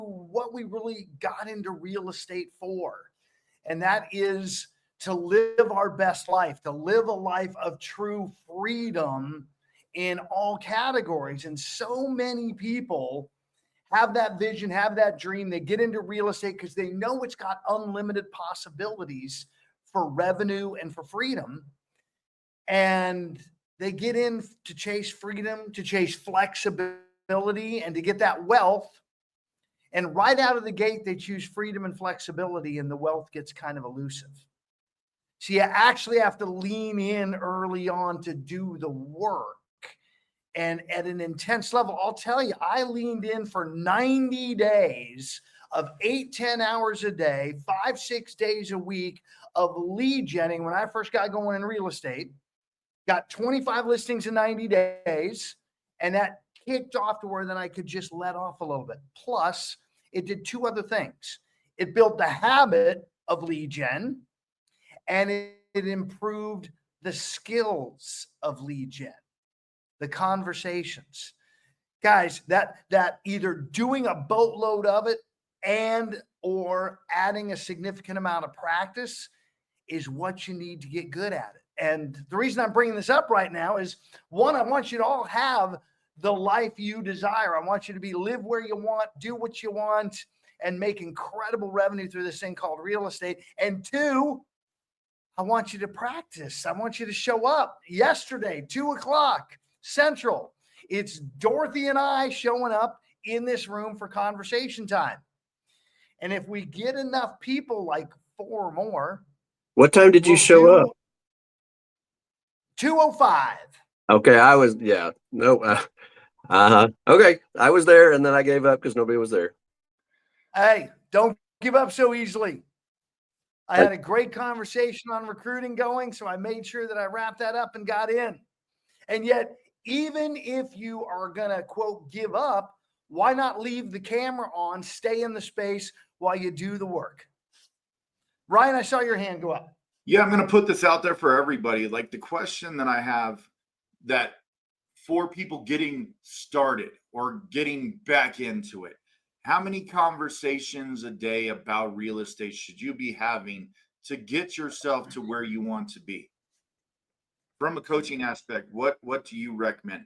what we really got into real estate for. And that is to live our best life, to live a life of true freedom in all categories. And so many people have that vision, have that dream. They get into real estate because they know it's got unlimited possibilities for revenue and for freedom. And they get in to chase freedom, to chase flexibility, and to get that wealth. And right out of the gate, they choose freedom and flexibility, and the wealth gets kind of elusive. So you actually have to lean in early on to do the work. And at an intense level, I'll tell you, I leaned in for 90 days of 8-10 hours a day, 5-6 days a week of lead genning when I first got going in real estate. Got 25 listings in 90 days, and that kicked off to where then I could just let off a little bit. Plus, it did two other things. It built the habit of lead gen, and it improved the skills of lead gen, the conversations. Guys, that either doing a boatload of it and or adding a significant amount of practice is what you need to get good at it. And the reason I'm bringing this up right now is, one, I want you to all have the life you desire. I want you to live where you want, do what you want, and make incredible revenue through this thing called real estate. And two, I want you to practice. I want you to show up. Yesterday, 2:00 Central, it's Dorothy and I showing up in this room for conversation time. And if we get enough people, like 4 or more. What time did you show up? 2:05. Okay, I was, yeah, no, okay, I was there, and then I gave up because nobody was there. Hey, don't give up so easily. I had a great conversation on recruiting going, so I made sure that I wrapped that up and got in. And yet, even if you are going to, quote, give up, why not leave the camera on, stay in the space while you do the work? Ryan, I saw your hand go up. Yeah, I'm going to put this out there for everybody. Like, the question that I have that for people getting started or getting back into it, how many conversations a day about real estate should you be having to get yourself to where you want to be? From a coaching aspect, what do you recommend?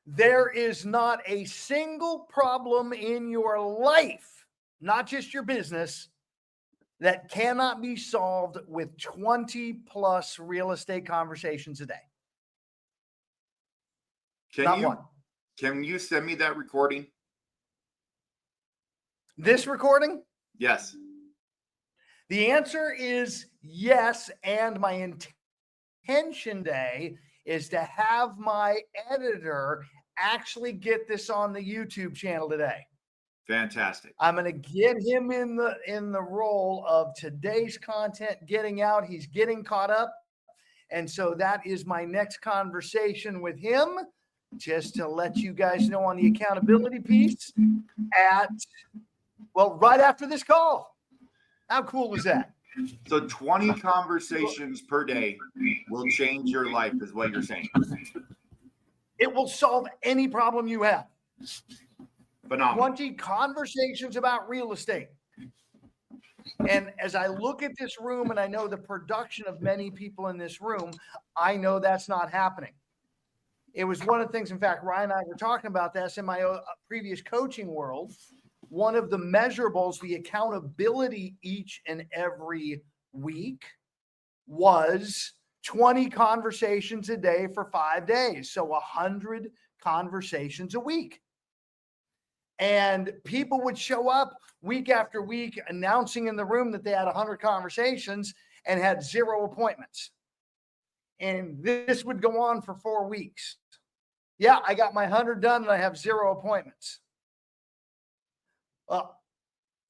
There is not a single problem in your life, not just your business, that cannot be solved with 20 plus real estate conversations a day. Can you send me that recording? This recording? Yes. The answer is yes. And my intention day is to have my editor actually get this on the YouTube channel today. Fantastic. I'm going to get him in the role of today's content getting out. He's getting caught up. And so that is my next conversation with him, just to let you guys know on the accountability piece right after this call. How cool is that? So 20 conversations per day will change your life, is what you're saying. It will solve any problem you have. Phenomenal. 20 conversations about real estate. And as I look at this room, and I know the production of many people in this room, I know that's not happening. It was one of the things, in fact, Ryan and I were talking about this in my previous coaching world. One of the measurables, the accountability each and every week, was 20 conversations a day for 5 days. So 100 conversations a week. And people would show up week after week announcing in the room that they had 100 conversations and had 0 appointments. And this would go on for 4 weeks. Yeah, I got my 100 done and I have 0 appointments.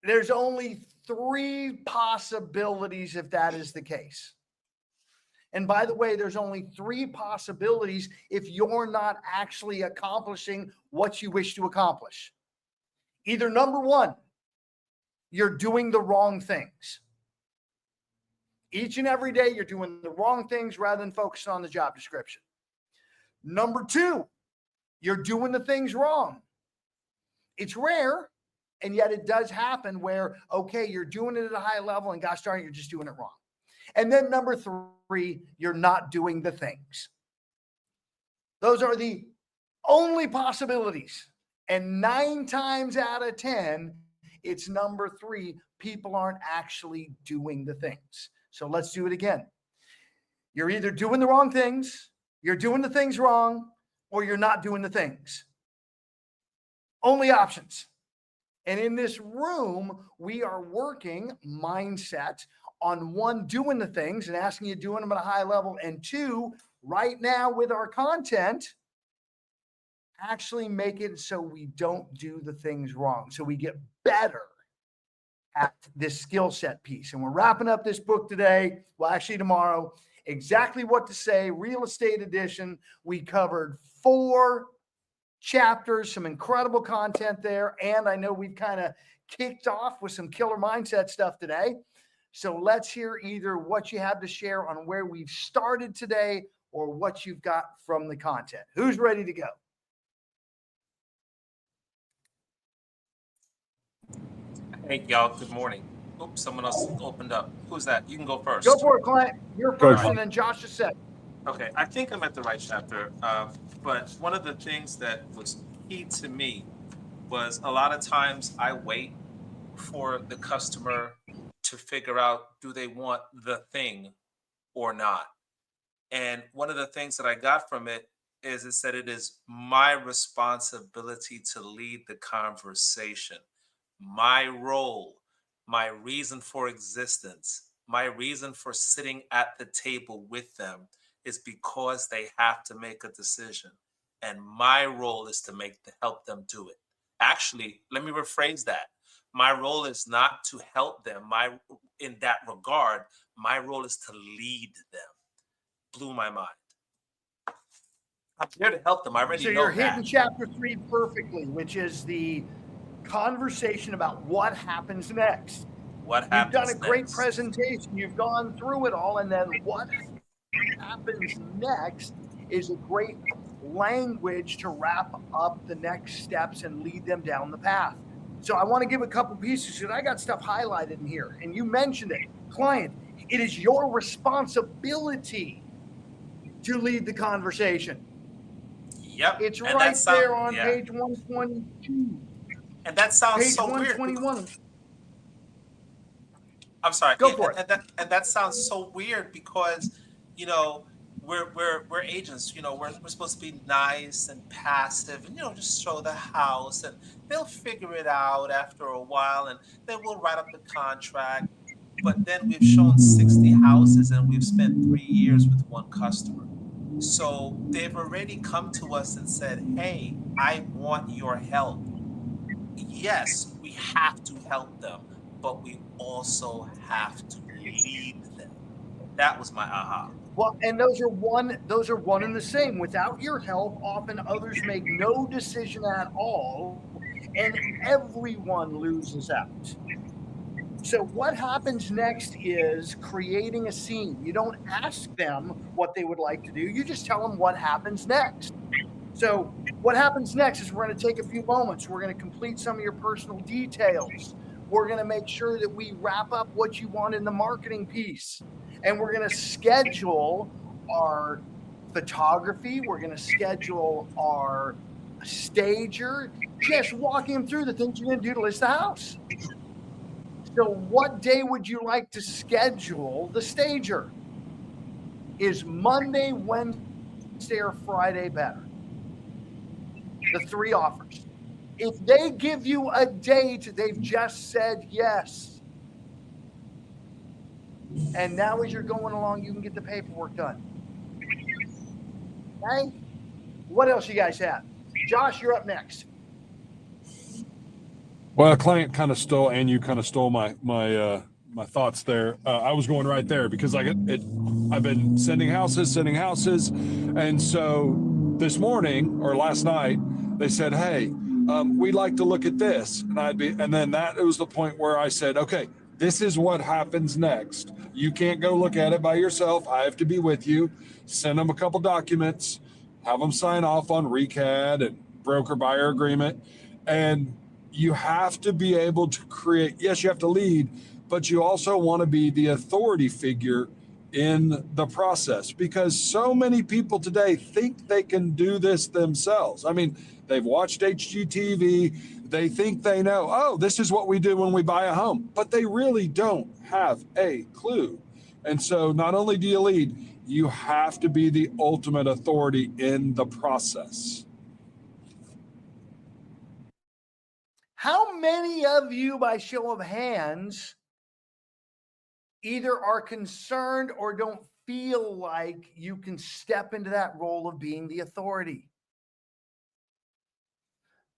There's only 3 possibilities if that is the case. And by the way, there's only 3 possibilities if you're not actually accomplishing what you wish to accomplish. Either number 1, you're doing the wrong things. Each and every day, you're doing the wrong things rather than focusing on the job description. Number 2, you're doing the things wrong. It's rare, and yet it does happen where, okay, you're doing it at a high level, and gosh darn it, you're just doing it wrong. And then number 3, you're not doing the things. Those are the only possibilities. And 9 times out of 10, it's number 3. People aren't actually doing the things. So let's do it again. You're either doing the wrong things, you're doing the things wrong, or you're not doing the things. Only options. And in this room, we are working mindset on 1, doing the things and asking you doing them at a high level, and 2, right now with our content, actually make it so we don't do the things wrong. So we get better at this skill set piece. And we're wrapping up this book today. Well, actually tomorrow, Exactly What to Say, Real Estate Edition. We covered 4 chapters, some incredible content there. And I know we've kind of kicked off with some killer mindset stuff today. So let's hear either what you have to share on where we've started today or what you've got from the content. Who's ready to go? Hey, y'all. Good morning. Oops, someone else opened up. Who's that? You can go first. Go for it, client. You're first, and then Josh is second. Okay, I think I'm at the right chapter. But one of the things that was key to me was a lot of times I wait for the customer to figure out, do they want the thing or not? And one of the things that I got from it is it said it is my responsibility to lead the conversation. My role, my reason for existence, my reason for sitting at the table with them is because they have to make a decision. And my role is to help them do it. Actually, let me rephrase that. My role is not to help them. In that regard, my role is to lead them. Blew my mind. I'm here to help them. I already know that. So you're hitting chapter 3 perfectly, which is the conversation about what happens next. What happens You've done a great next. presentation. You've gone through it all. And then what happens next is a great language to wrap up the next steps and lead them down the path. So I want to give a couple pieces because I got stuff highlighted in here. And you mentioned it. Client, it is your responsibility to lead the conversation. Yep. It's right there on page 122. And that sounds page so 121. weird. I'm sorry. Go for it. And that sounds so weird because, you know, we're agents. You know, we're supposed to be nice and passive, and just show the house, and they'll figure it out after a while, and then we'll write up the contract. But then we've shown 60 houses, and we've spent 3 years with one customer. So they've already come to us and said, "Hey, I want your help." Yes, we have to help them, but we also have to lead them. That was my aha. Well, and those are one and the same. Without your help, often others make no decision at all, and everyone loses out. So what happens next is creating a scene. You don't ask them what they would like to do. You just tell them what happens next. So what happens next is we're going to take a few moments. We're going to complete some of your personal details. We're going to make sure that we wrap up what you want in the marketing piece. And we're going to schedule our photography. We're going to schedule our stager, just walking them through the things you're going to do to list the house. So what day would you like to schedule the stager? Is Monday, Wednesday, or Friday better? The 3 offers. If they give you a date, they've just said yes. And now as you're going along, you can get the paperwork done. Okay? What else you guys have? Josh, you're up next. Well, a client kind of stole, and you kind of stole my thoughts there. I was going right there because I've been sending houses, and so this morning or last night they said, "Hey, we'd like to look at this," and then that it was the point where I said, "Okay, this is what happens next. You can't go look at it by yourself. I have to be with you. Send them a couple documents, have them sign off on RECAD and broker buyer agreement, and you have to be able to create, yes, you have to lead, but you also want to be the authority figure in the process, because so many people today think they can do this themselves. I mean, they've watched HGTV, they think they know, oh, this is what we do when we buy a home, but they really don't have a clue. And so not only do you lead, you have to be the ultimate authority in the process. How many of you, by show of hands, either are concerned or don't feel like you can step into that role of being the authority?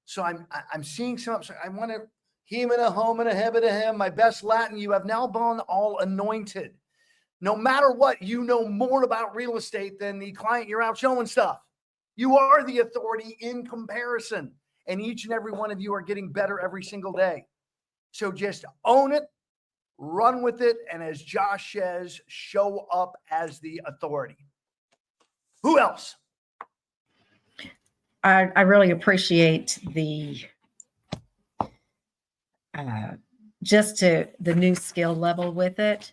So I'm seeing some. I want to him and a home and a heaven to him. My best Latin. You have now been all anointed. No matter what, you know more about real estate than the client you're out showing stuff. You are the authority in comparison. And each and every one of you are getting better every single day. So just own it, run with it, and as Josh says, show up as the authority. Who else? I really appreciate the just to the new skill level with it,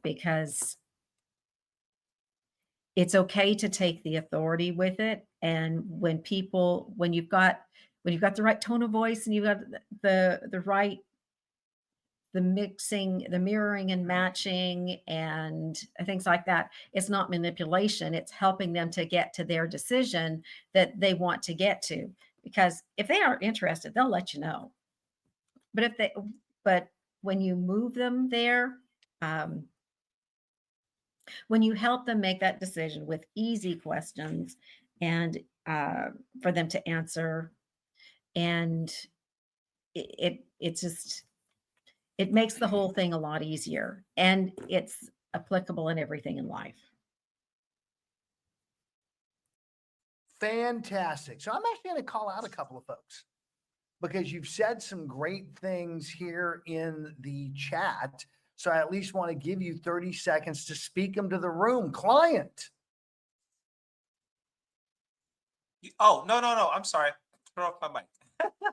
because it's okay to take the authority with it. And when you've got the right tone of voice and you've got the right, the mixing, the mirroring and matching and things like that, it's not manipulation. It's helping them to get to their decision that they want to get to. Because if they aren't interested, they'll let you know. But when you move them there, when you help them make that decision with easy questions and for them to answer, and it makes the whole thing a lot easier, and it's applicable in everything in life. Fantastic. So I'm actually going to call out a couple of folks because you've said some great things here in the chat. So I at least want to give you 30 seconds to speak them to the room. Client. Oh, no. I'm sorry. Turn off my mic.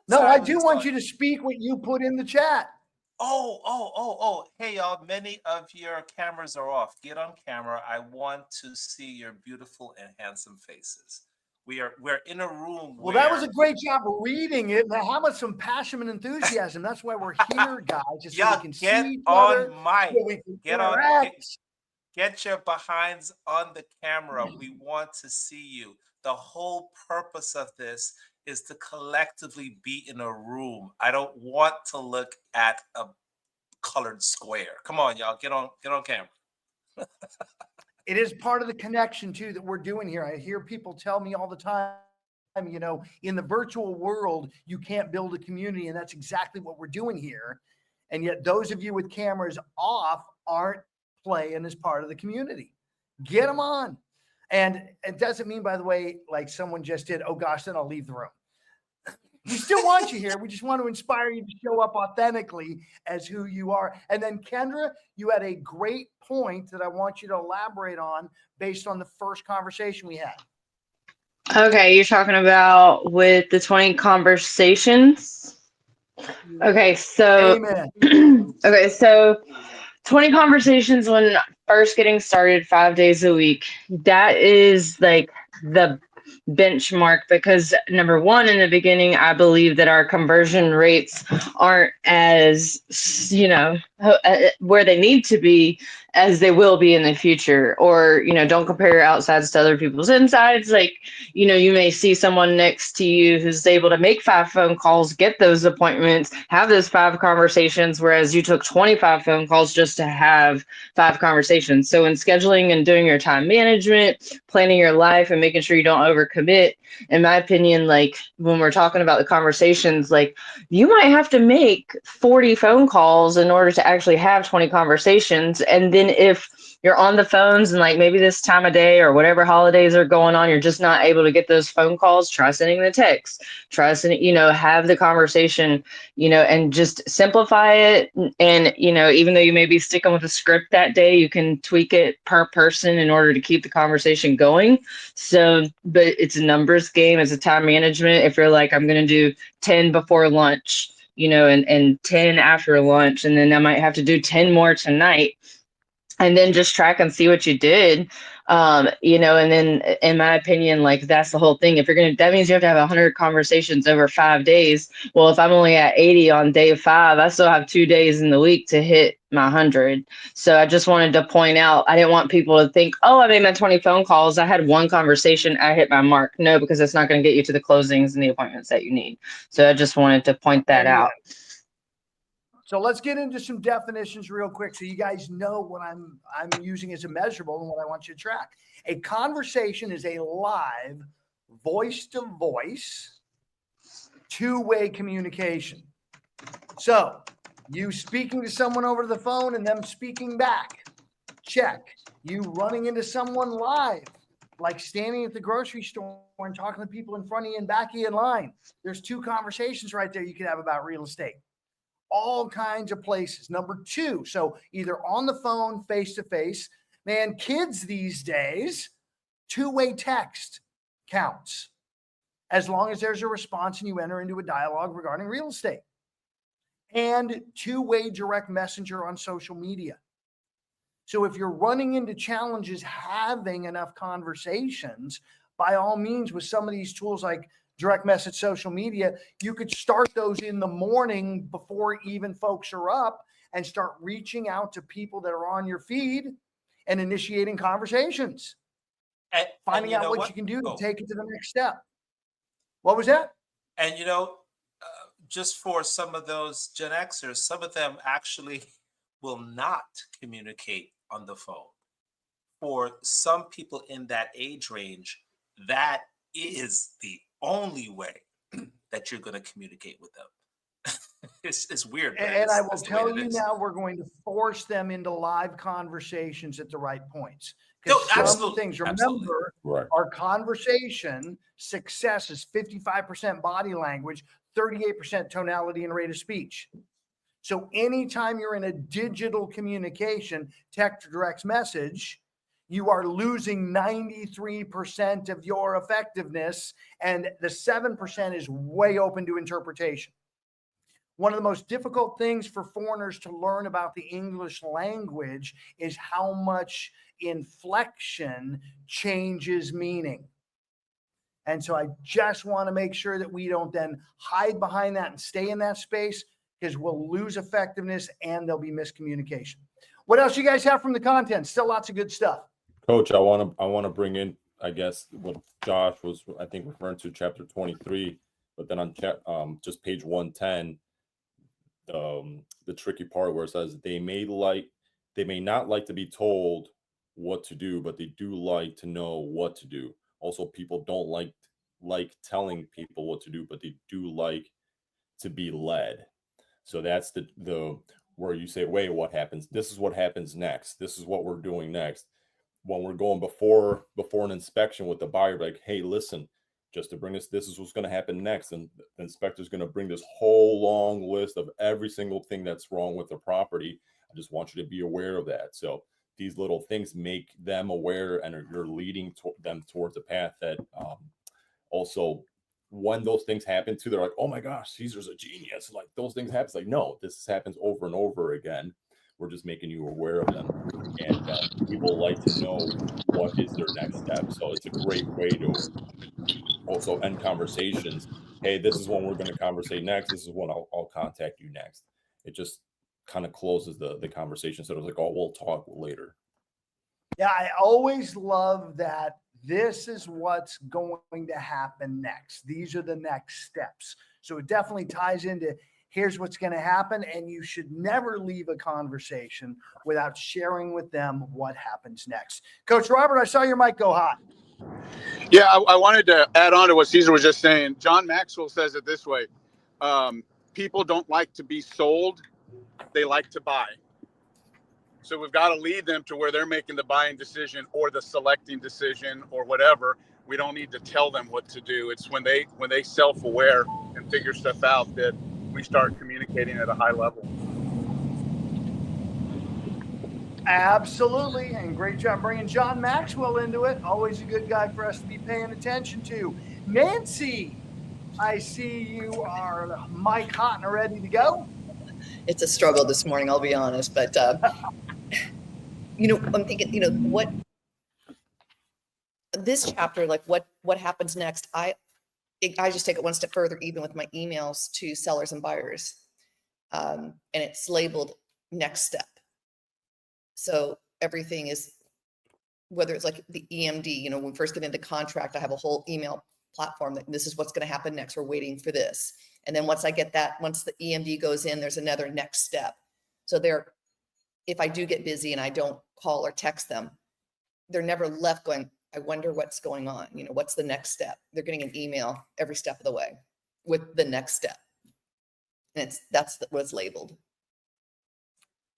No, Sorry, I was do just want talking. you to speak what you put in the chat. Oh. Hey, y'all. Many of your cameras are off. Get on camera. I want to see your beautiful and handsome faces. We're in a room. Well, that was a great job reading it. Now, how about some passion and enthusiasm? That's why we're here, guys. Just so we can see each other. Mic. So we can interact. Get your behinds on the camera. We want to see you. The whole purpose of this is to collectively be in a room. I don't want to look at a colored square. Come on, y'all. Get on camera. It is part of the connection too that we're doing here. I hear people tell me all the time, you know, in the virtual world, you can't build a community. And that's exactly what we're doing here. And yet those of you with cameras off aren't playing as part of the community. Get them on. And it doesn't mean, by the way, like someone just did, oh gosh, then I'll leave the room. We still want you here. We just want to inspire you to show up authentically as who you are. And then Kendra, you had a great point that I want you to elaborate on based on the first conversation we had. Okay, you're talking about with the 20 conversations. Okay, so Amen. okay, so 20 conversations when first getting started 5 days a week. That is like the benchmark, because number one, in the beginning, I believe that our conversion rates aren't as, where they need to be as they will be in the future. Or, don't compare your outsides to other people's insides. Like, you may see someone next to you who's able to make 5 phone calls, get those appointments, have those 5 conversations, whereas you took 25 phone calls just to have 5 conversations. So in scheduling and doing your time management, planning your life and making sure you don't overcommit, in my opinion, like when we're talking about the conversations, like you might have to make 40 phone calls in order to actually have 20 conversations. And then if you're on the phones and like maybe this time of day or whatever holidays are going on, you're just not able to get those phone calls, try sending the text, try sending, have the conversation, and just simplify it. And, even though you may be sticking with a script that day, you can tweak it per person in order to keep the conversation going. So, but it's a numbers game, it's a time management. If you're like, I'm going to do 10 before lunch, and 10 after lunch. And then I might have to do 10 more tonight. And then just track and see what you did. And then in my opinion, like that's the whole thing. If you're that means you have to have 100 conversations over 5 days. Well, if I'm only at 80 on day 5, I still have 2 days in the week to hit my 100. So I just wanted to point out, I didn't want people to think, oh, I made my 20 phone calls, I had 1 conversation, I hit my mark. No, because it's not going to get you to the closings and the appointments that you need. So I just wanted to point that out. So let's get into some definitions real quick so you guys know what I'm using as a measurable and what I want you to track. A conversation is a live, voice-to-voice, two-way communication. So you speaking to someone over the phone and them speaking back, check. You running into someone live, like standing at the grocery store and talking to people in front of you and back of you in line. There's 2 conversations right there you could have about real estate. All kinds of places. Number 2, so either on the phone, face-to-face. Man, kids these days, two-way text counts as long as there's a response and you enter into a dialogue regarding real estate. And two-way direct messenger on social media. So if you're running into challenges having enough conversations, by all means, with some of these tools like direct message, social media, you could start those in the morning before even folks are up and start reaching out to people that are on your feed and initiating conversations, finding out what you can do to take it to the next step. What was that? And just for some of those Gen Xers, some of them actually will not communicate on the phone. For some people in that age range, that is the only way that you're going to communicate with them. It's weird. And I will tell you now, we're going to force them into live conversations at the right points. No, some things, remember, Right. our conversation success is 55% body language, 38% tonality and rate of speech. So anytime you're in a digital communication, text or direct message, you are losing 93% of your effectiveness, and the 7% is way open to interpretation. One of the most difficult things for foreigners to learn about the English language is how much inflection changes meaning. And so I just want to make sure that we don't then hide behind that and stay in that space, because we'll lose effectiveness and there'll be miscommunication. What else you guys have from the content? Still lots of good stuff. Coach, I want to bring in, I guess, what Josh was, I think, referring to chapter 23, but then on just page 110, the tricky part where it says they may not like to be told what to do, but they do like to know what to do. Also, people don't like telling people what to do, but they do like to be led. So that's the where you say, wait, what happens? This is what happens next. This is what we're doing next. When we're going before an inspection with the buyer, like, hey, listen, just to bring this is what's going to happen next. And the inspector's going to bring this whole long list of every single thing that's wrong with the property. I just want you to be aware of that. So these little things make them aware, and you're leading them towards a path that also, when those things happen too, they're like, oh my gosh, Caesar's a genius. Like, those things happen. It's like, no, this happens over and over again. We're just making you aware of them. And people like to know what is their next step. So it's a great way to also end conversations. Hey, this is when we're going to conversate next. This is when I'll contact you next. It just kind of closes the conversation. So it was like, oh, we'll talk later. Yeah, I always love that. This is what's going to happen next. These are the next steps. So it definitely ties into here's what's going to happen. And you should never leave a conversation without sharing with them what happens next. Coach Robert, I saw your mic go hot. Yeah, I wanted to add on to what Caesar was just saying. John Maxwell says it this way. People don't like to be sold. They like to buy. So we've got to lead them to where they're making the buying decision or the selecting decision or whatever. We don't need to tell them what to do. It's when they self-aware and figure stuff out that we start communicating at a high level. Absolutely. And great job bringing John Maxwell into it. Always a good guy for us to be paying attention to. Nancy, I see you are mic hot and ready to go. It's a struggle this morning, I'll be honest, but I'm thinking, what this chapter, like what happens next? I just take it one step further, even with my emails to sellers and buyers, and it's labeled next step. So everything is, whether it's like the EMD, when we first get into contract, I have a whole email platform that this is what's going to happen next. We're waiting for this. And then once I get that, once the EMD goes in, there's another next step. So if I do get busy and I don't call or text them, they're never left going, I wonder what's going on. What's the next step? They're getting an email every step of the way with the next step. And that's what's labeled.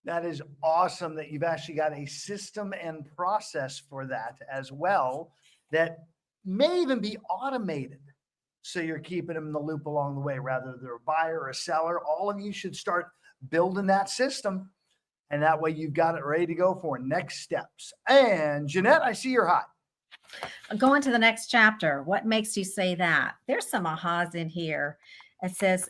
That is awesome that you've actually got a system and process for that as well that may even be automated. So you're keeping them in the loop along the way, rather they're a buyer or a seller. All of you should start building that system. And that way you've got it ready to go for next steps. And Jeanette, I see you're hot. Going to the next chapter. What makes you say that? There's some ahas in here. It says,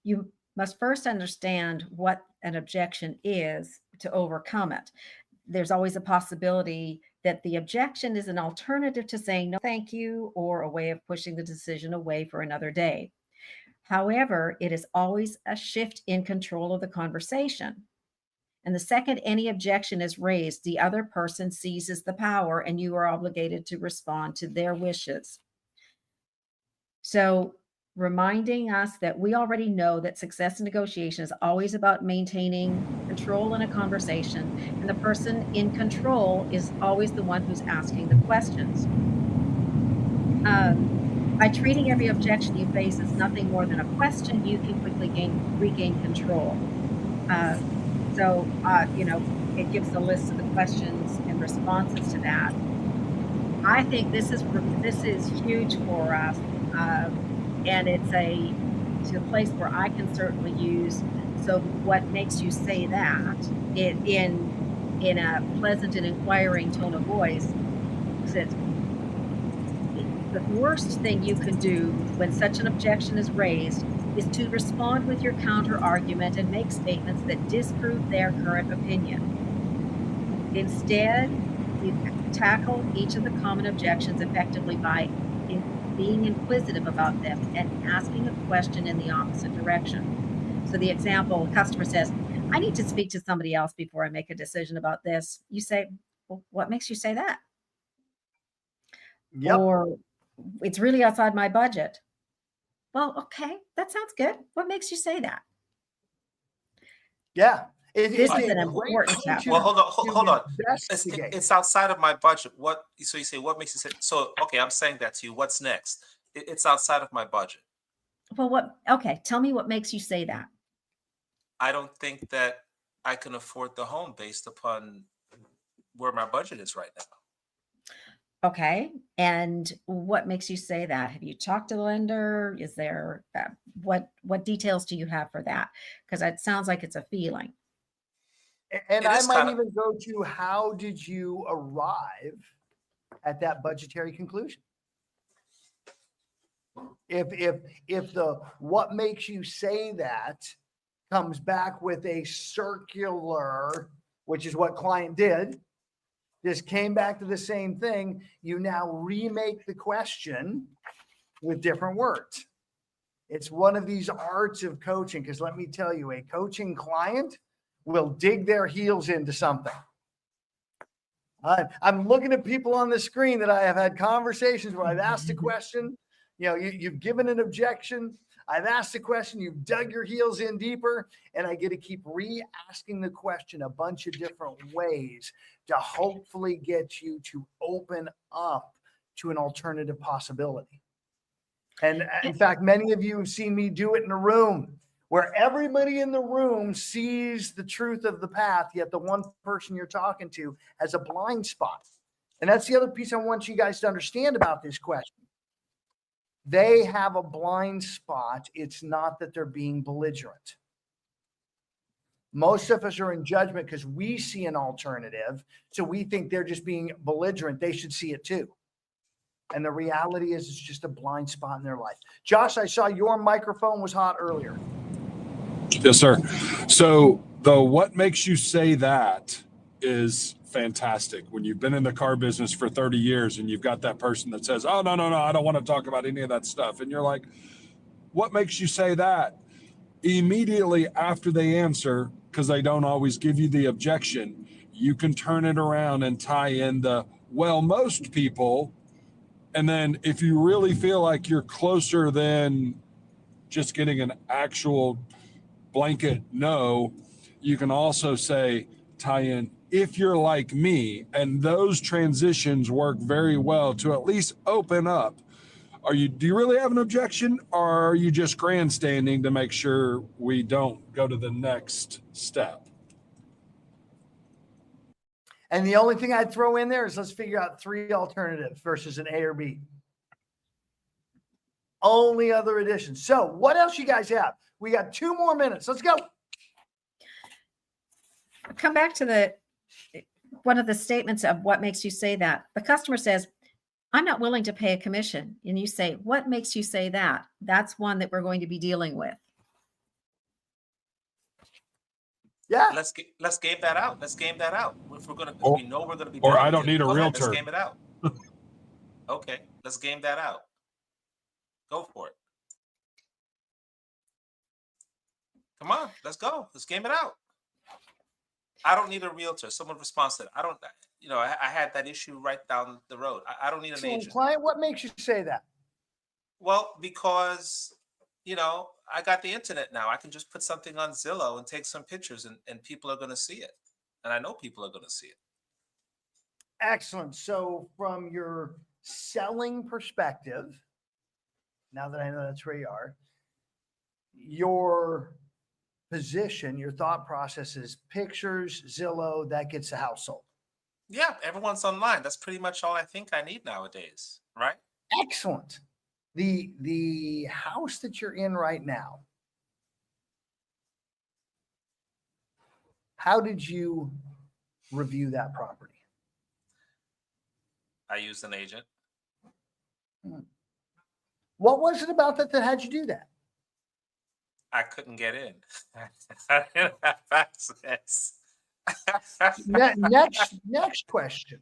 you must first understand what an objection is to overcome it. There's always a possibility that the objection is an alternative to saying no, thank you, or a way of pushing the decision away for another day. However, it is always a shift in control of the conversation. And the second any objection is raised, the other person seizes the power and you are obligated to respond to their wishes. So reminding us that we already know that success in negotiation is always about maintaining control in a conversation, and the person in control is always the one who's asking the questions. By treating every objection you face as nothing more than a question, you can quickly regain control. It gives a list of the questions and responses to that. I think this is huge for us. And it's a place where I can certainly use. So what makes you say that in a pleasant and inquiring tone of voice? That the worst thing you can do when such an objection is raised is to respond with your counter argument and make statements that disprove their current opinion. Instead, you tackle each of the common objections effectively by being inquisitive about them and asking a question in the opposite direction. So the example, customer says, I need to speak to somebody else before I make a decision about this. You say, well, what makes you say that? Yep. Or it's really outside my budget. Well, okay, that sounds good. What makes you say that? Yeah. This is an important chapter. Well, hold on. It's outside of my budget. So you say, what makes you say, so, okay, I'm saying that to you. What's next? It's outside of my budget. Well, okay, tell me what makes you say that. I don't think that I can afford the home based upon where my budget is right now. Okay. And what makes you say that? Have you talked to the lender? Is there, what details do you have for that? Because it sounds like it's a feeling. And I might even go to, how did you arrive at that budgetary conclusion? If the what makes you say that comes back with a circular, which is what client did, just came back to the same thing, you now remake the question with different words. It's one of these arts of coaching, because let me tell you, a coaching client will dig their heels into something. I'm looking at people on the screen that I have had conversations where I've asked a question, you've given an objection, I've asked a question, you've dug your heels in deeper, and I get to keep re-asking the question a bunch of different ways to hopefully get you to open up to an alternative possibility. And in fact, many of you have seen me do it in a room where everybody in the room sees the truth of the path, yet the one person you're talking to has a blind spot. And that's the other piece I want you guys to understand about this question. They have a blind spot. It's not that they're being belligerent. Most of us are in judgment because we see an alternative. So we think they're just being belligerent. They should see it too. And the reality is it's just a blind spot in their life. Josh, I saw your microphone was hot earlier. Yes, sir. So the what makes you say that is fantastic. When you've been in the car business for 30 years and you've got that person that says, oh, no, I don't want to talk about any of that stuff. And you're like, what makes you say that? Immediately after they answer, because they don't always give you the objection, you can turn it around and tie in the, well, most people. And then if you really feel like you're closer than just getting an actual blanket no, you can also say, tie in, if you're like me. And those transitions work very well to at least open up. Do you really have an objection, or are you just grandstanding to make sure we don't go to the next step? And the only thing I'd throw in there is let's figure out 3 alternatives versus an A or B. Only other additions. So what else you guys have? We got 2 more minutes. Let's go. Come back to one of the statements of what makes you say that. The customer says, I'm not willing to pay a commission. And you say, what makes you say that? That's one that we're going to be dealing with. Yeah. Let's game that out. Let's game that out. If we know we're gonna be. Or I don't need a realtor. Let's game it out. Okay, let's game that out. Go for it. Come on, let's go. Let's game it out. I don't need a realtor. Someone responds to that. I don't. I had that issue right down the road. I don't need an agent. Client, what makes you say that? Well, because I got the internet now. I can just put something on Zillow and take some pictures, and people are going to see it. And I know people are going to see it. Excellent. So from your selling perspective, now that I know that's where you are, your position, your thought process is pictures, Zillow, that gets the house sold. Yeah, everyone's online. That's pretty much all I think I need nowadays, right? Excellent. The house that you're in right now, how did you review that property? I used an agent. What was it about that had you do that? I couldn't get in. I didn't have access. Next question.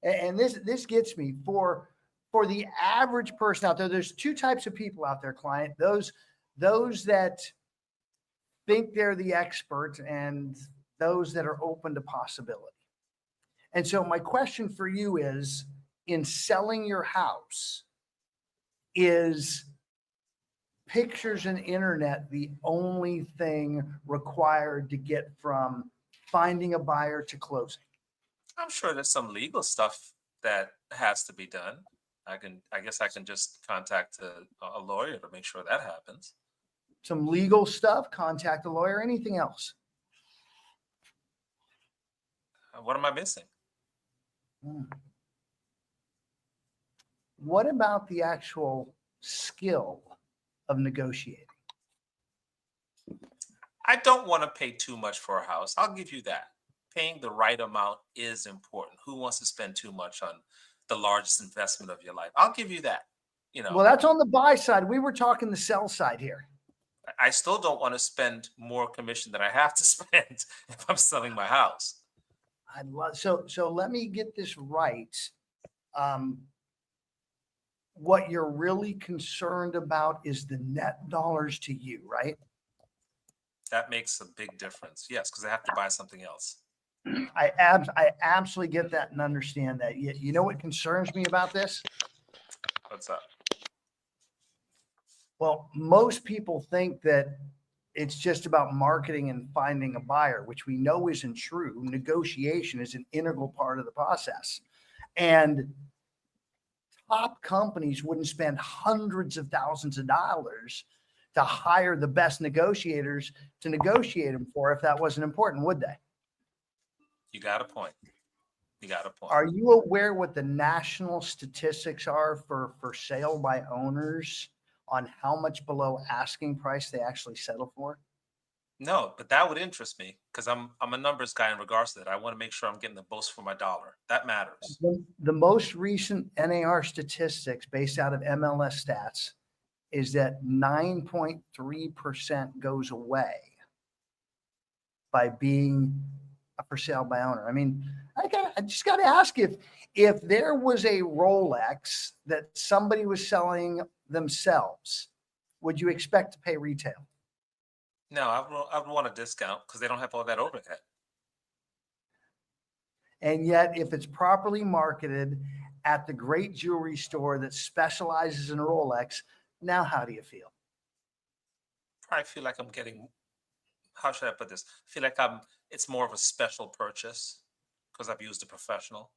And this gets me for the average person out there. There's 2 types of people out there, client. Those that think they're the expert and those that are open to possibility. And so my question for you is, in selling your house, is pictures and internet the only thing required to get from finding a buyer to closing? I'm sure there's some legal stuff that has to be done. I guess I can just contact a lawyer to make sure that happens. Some legal stuff, contact a lawyer, anything else? What am I missing? What about the actual skill of negotiating? I don't want to pay too much for a house. I'll give you that. Paying the right amount is important. Who wants to spend too much on the largest investment of your life? I'll give you that. Well, that's on the buy side. We were talking the sell side here. I still don't want to spend more commission than I have to spend if I'm selling my house. I'd love so let me get this right. What you're really concerned about is the net dollars to you, right? That makes a big difference. Yes, because I have to buy something else. I absolutely get that and understand that. You know what concerns me about this? What's up? Well, most people think that it's just about marketing and finding a buyer, which we know isn't true. Negotiation is an integral part of the process. And top companies wouldn't spend hundreds of thousands of dollars to hire the best negotiators to negotiate them for if that wasn't important, would they? You got a point. You got a point. Are you aware what the national statistics are for sale by owners on how much below asking price they actually settle for? No, but that would interest me because I'm a numbers guy in regards to that. I want to make sure I'm getting the most for my dollar. That matters. The most recent NAR statistics based out of MLS stats is that 9.3% goes away by being a for sale by owner. I mean, I just got to ask, if there was a Rolex that somebody was selling themselves, would you expect to pay retail? No, I would want a discount because they don't have all that overhead. And yet, if it's properly marketed at the great jewelry store that specializes in Rolex, now how do you feel? I feel like I'm getting, how should I put this? I feel like it's more of a special purchase because I've used a professional.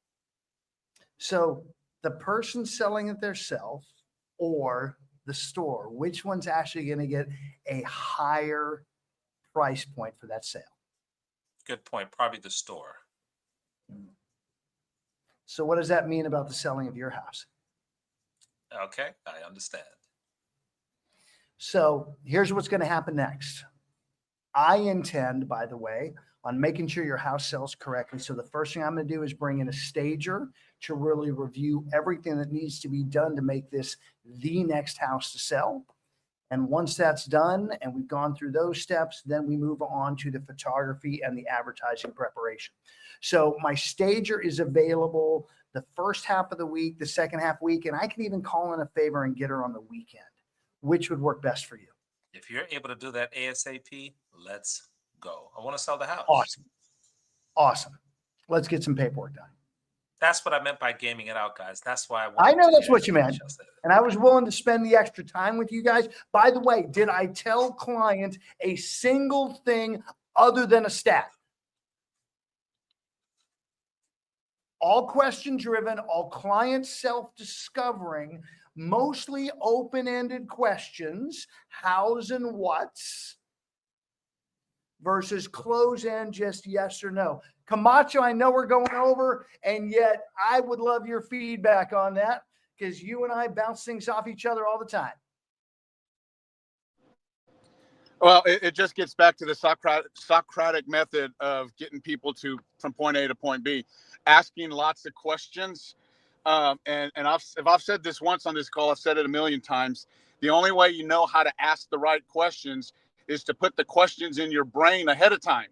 So the person selling it themselves or the store, which one's actually going to get a higher price point for that sale? Good point. Probably the store. So what does that mean about the selling of your house? Okay, I understand. So here's what's going to happen next. I intend, by the way, on making sure your house sells correctly. So the first thing I'm going to do is bring in a stager to really review everything that needs to be done to make this the next house to sell. And once that's done and we've gone through those steps, then we move on to the photography and the advertising preparation. So my stager is available the first half of the week, the second half week, and I can even call in a favor and get her on the weekend. Which would work best for you? If you're able to do that ASAP, let's go. I want to sell the house. Awesome. Awesome. Let's get some paperwork done. That's what I meant by gaming it out, guys. That's why I know that's what you meant. And I was willing to spend the extra time with you guys. By the way, did I tell client a single thing other than a stat? All question driven, all client self-discovering, mostly open-ended questions, hows and whats, versus close-end, just yes or no. Camacho, I know we're going over, and yet I would love your feedback on that because you and I bounce things off each other all the time. Well, it just gets back to the Socratic method of getting people from point A to point B, asking lots of questions. And if I've said this once on this call, I've said it a million times. The only way you know how to ask the right questions is to put the questions in your brain ahead of time.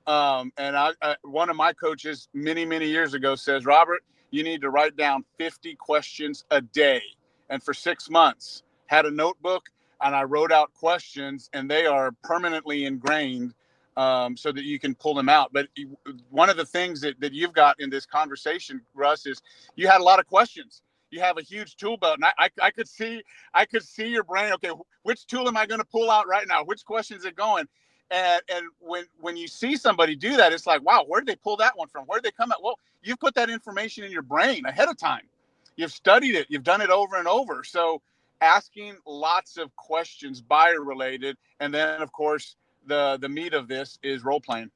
And one of my coaches many, many years ago says, Robert, you need to write down 50 questions a day. And for 6 months, had a notebook and I wrote out questions, and they are permanently ingrained so that you can pull them out. But one of the things that you've got in this conversation, Russ, is you had a lot of questions. You have a huge tool belt, and I could see your brain. Okay, which tool am I going to pull out right now? Which questions are going? And when you see somebody do that, it's like, wow, where did they pull that one from? Where did they come at? Well, you've put that information in your brain ahead of time. You've studied it. You've done it over and over. So asking lots of questions, buyer related, and then of course the meat of this is role playing.